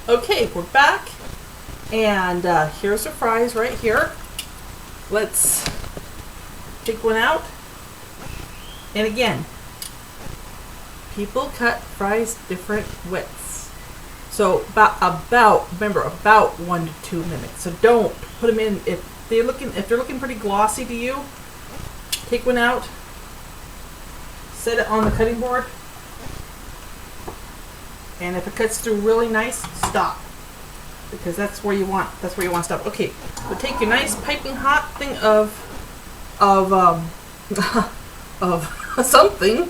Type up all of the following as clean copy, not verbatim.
Okay, we're back, and here's the fries right here. Let's take one out. And again, people cut fries different widths. So remember about 1 to 2 minutes. So don't put them in if they're looking pretty glossy to you. Take one out, set it on the cutting board, and if it cuts through really nice, stop, because that's where you want to stop. Okay, so take your nice piping hot thing of of something,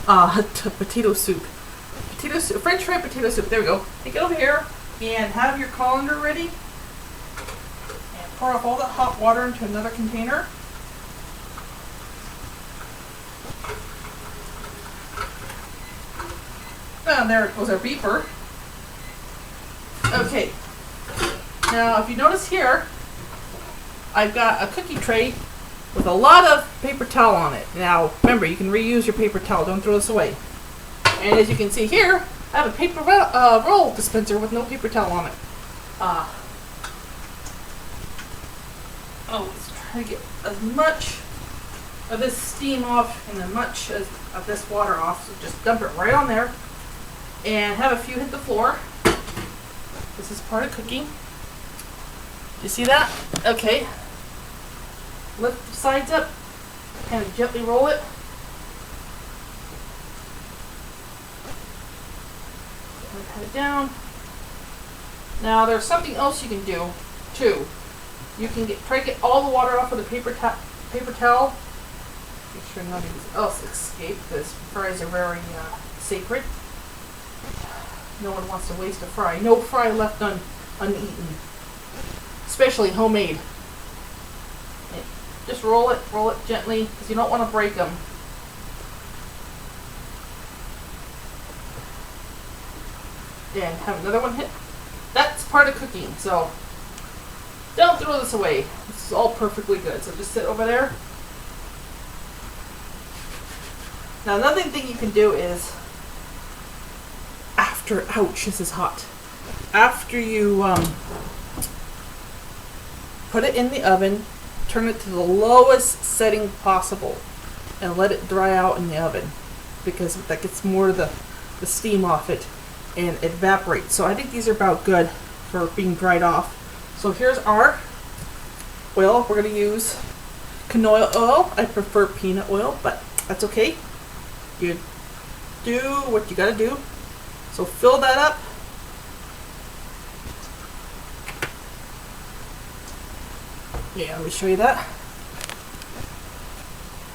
to potato soup, French fried potato soup. There we go. Take it over here and have your colander ready, and pour off all that hot water into another container. And there goes our beeper. Okay. Now, if you notice here, I've got a cookie tray with a lot of paper towel on it. Now, remember, you can reuse your paper towel. Don't throw this away. And as you can see here, I have a paper roll dispenser with no paper towel on it. Let's try to get as much of this steam off and as much of this water off. So just dump it right on there. And have a few hit the floor. This is part of cooking. Do you see that? Okay. Lift the sides up, kind of gently roll it. And pat it down. Now there's something else you can do too. You can try to get all the water off with a paper towel. Make sure nothing else escapes, because fries are very sacred. No one wants to waste a fry. No fry left uneaten, especially homemade. And just roll it gently, because you don't want to break them. And have another one hit. That's part of cooking, so don't throw this away. This is all perfectly good. So just sit over there. Now another thing you can do is, ouch, this is hot. After you put it in the oven, turn it to the lowest setting possible and let it dry out in the oven, because that gets more of the steam off it and it evaporates. So I think these are about good for being dried off. So here's our oil. We're going to use canola oil. I prefer peanut oil, but that's okay. You do what you got to do. So fill that up. Yeah, let me show you that.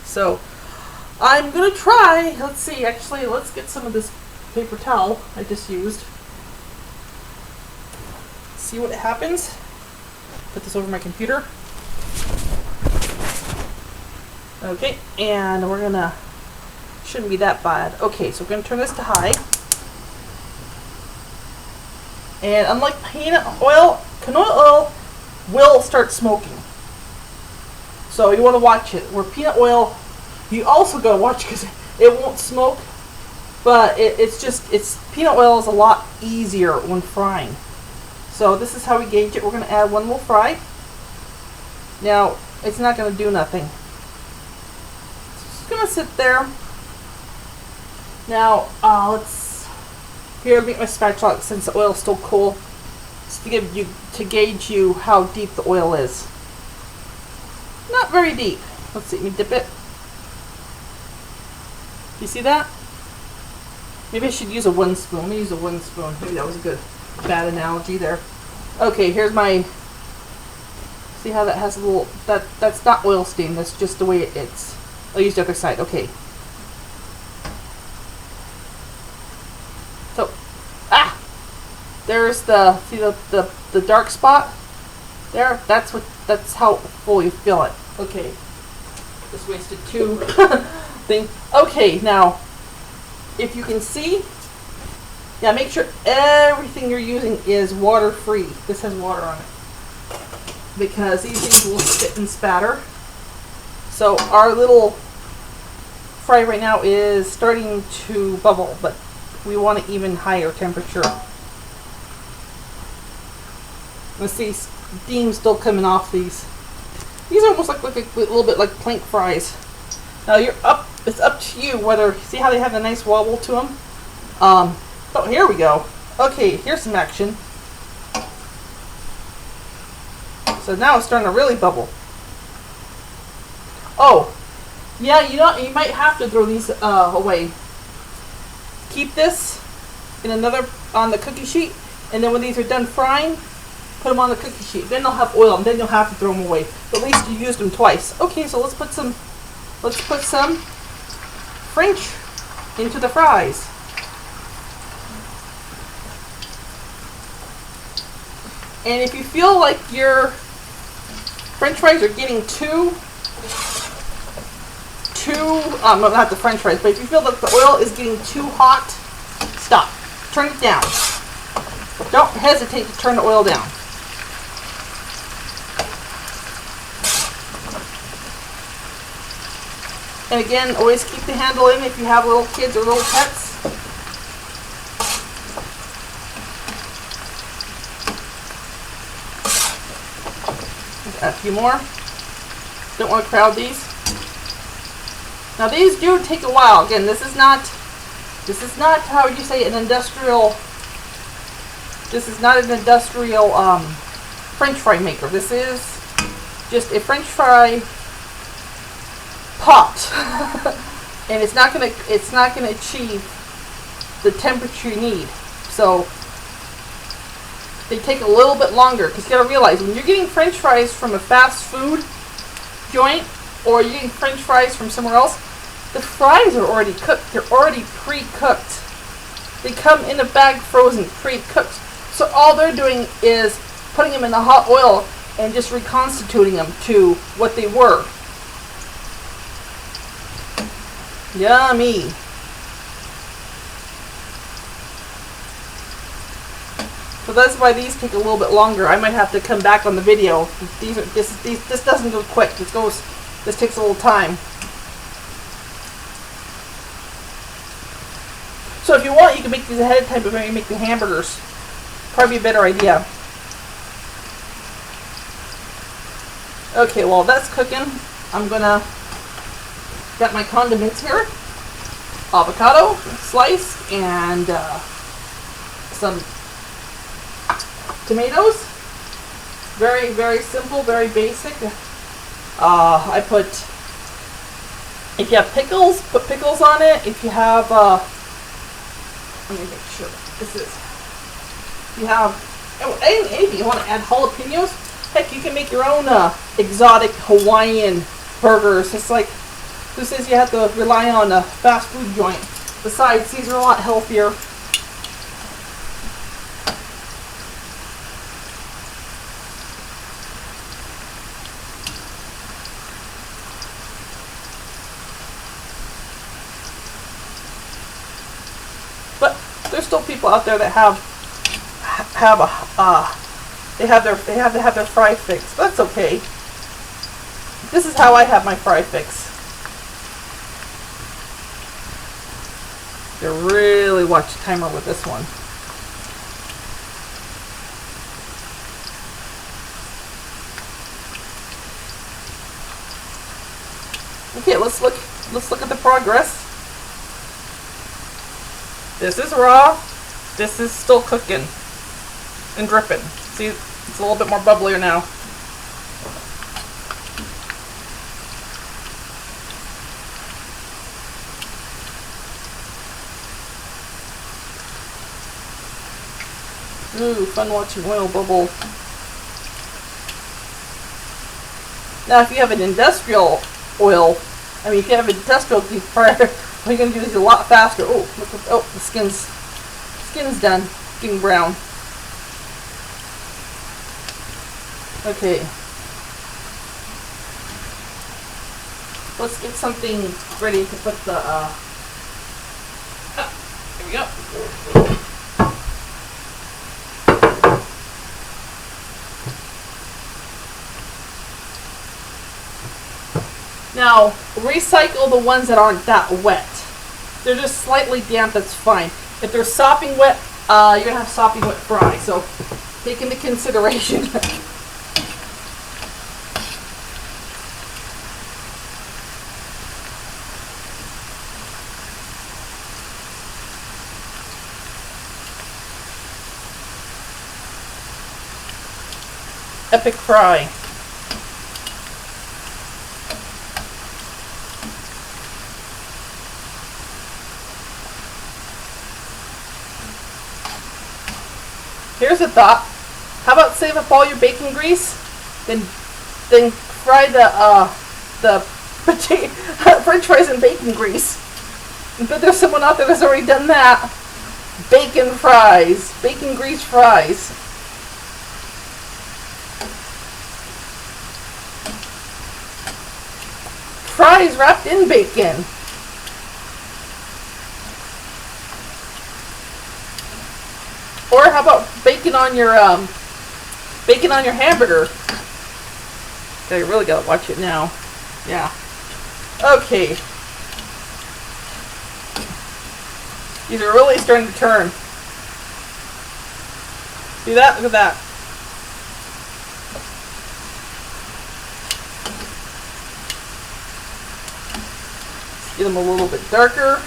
So I'm gonna try, let's see, actually let's get some of this paper towel I just used. See what happens. Put this over my computer. Okay, and we're gonna, shouldn't be that bad. Okay, so we're gonna turn this to high. And unlike peanut oil, canola oil will start smoking. So you want to watch it. Where peanut oil, you also got to watch, because it won't smoke. But it's peanut oil is a lot easier when frying. So this is how we gauge it. We're going to add one little fry. Now, it's not going to do nothing. It's just going to sit there. Now, here, I'll make my spatula since the oil is still cool, just to gauge you how deep the oil is. Not very deep. Let's see, let me dip it. Do you see that? Maybe I should use a wooden spoon. Let me use a wooden spoon. Maybe that was a bad analogy there. Okay, here's my, see how that has a little, that's not oil stain, that's just the way it's. I'll use the other side, okay. So, there's see the dark spot there. That's how full you fill it. Okay, just wasted 2 thing. Okay, now if you can see, yeah, make sure everything you're using is water free. This has water on it, because these things will spit and spatter. So our little fry right now is starting to bubble, but we want an even higher temperature. Let's see, steam still coming off these. These are almost like a little bit like plank fries. Now it's up to you whether, see how they have a nice wobble to them? Oh, here we go. Okay, here's some action. So now it's starting to really bubble. Oh, yeah, you might have to throw these away. Keep this in another, on the cookie sheet, and then when these are done frying, put them on the cookie sheet. Then they'll have oil, and then you'll have to throw them away. But at least you used them twice. Okay, so let's put some French into the fries. And if you feel like your French fries are getting too not the French fries, but if you feel that the oil is getting too hot, stop. Turn it down. Don't hesitate to turn the oil down. And again, always keep the handle in if you have little kids or little pets. Add a few more. Don't want to crowd these. Now these do take a while. Again, this is not how would you say an industrial. This is not an industrial French fry maker. This is just a French fry pot, and it's not gonna achieve the temperature you need. So they take a little bit longer, because you gotta realize when you're getting French fries from a fast food joint or you're getting French fries from somewhere else, the fries are already cooked. They're already pre-cooked. They come in a bag frozen, pre-cooked. So all they're doing is putting them in the hot oil and just reconstituting them to what they were. Yummy. So that's why these take a little bit longer. I might have to come back on the video. This doesn't go quick. This takes a little time. So if you want, you can make these ahead of time before you make the hamburgers. Probably a better idea. Okay, while that's cooking, I'm gonna got my condiments here. Avocado sliced and some tomatoes. Very, very simple, very basic. I put, if you have pickles, put pickles on it. If you have, let me make sure this is, if you have, anything you want to add jalapenos, heck, you can make your own exotic Hawaiian burgers. It's like, who says you have to rely on a fast food joint? Besides, these are a lot healthier. But there's still people out there that they have their fry fix. That's okay. This is how I have my fry fix. You really watch the timer with this one. Okay, let's look at the progress. This is raw. This is still cooking and dripping. See, it's a little bit more bubblier now. Ooh, fun watching oil bubble. Now, if you have an industrial oil, if you have an industrial deep fryer, what you're going to do is a lot faster. Oh, look at, the skin's done, getting brown. Okay. Let's get something ready to put the, here we go. Now, recycle the ones that aren't that wet. If they're just slightly damp, that's fine. If they're sopping wet, you're going to have sopping wet fry. So take into consideration. Epic fry. Here's a thought. How about save up all your bacon grease, then fry the French fries in bacon grease. But there's someone out there that's already done that. Bacon fries, bacon grease fries. Fries wrapped in bacon. Or how about bacon on your hamburger? Okay, you really gotta watch it now. Yeah. Okay. These are really starting to turn. See that? Look at that. Get them a little bit darker.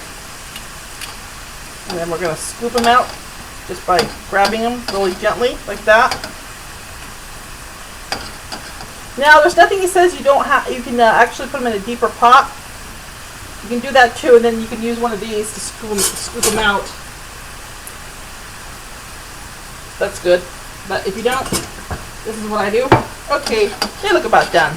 And then we're going to scoop them out just by grabbing them really gently, like that. Now, there's nothing he says you don't have. You can actually put them in a deeper pot. You can do that too, and then you can use one of these to scoop them out. That's good. But if you don't, this is what I do. Okay, they look about done.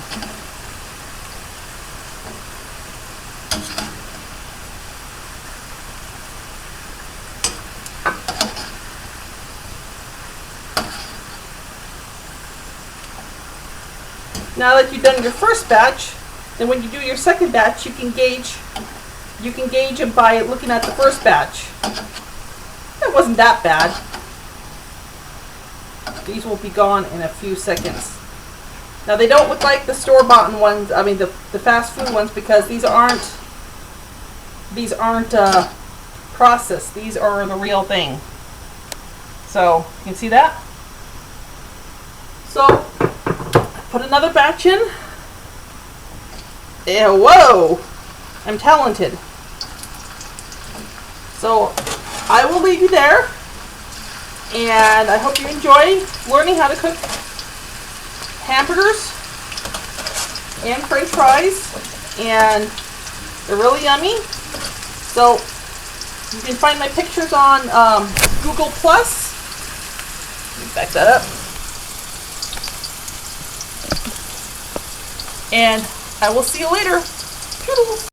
Now that you've done your first batch, then when you do your second batch, you can gauge them by looking at the first batch. It wasn't that bad. These will be gone in a few seconds. Now they don't look like the store-bought ones, I mean the fast food ones, because these aren't processed. These are the real thing. So, you can see that? So, put another batch in. Whoa! I'm talented. So, I will leave you there. And I hope you enjoy learning how to cook hamburgers and French fries. And they're really yummy. So, you can find my pictures on Google+. Let me back that up. And I will see you later. Toodles.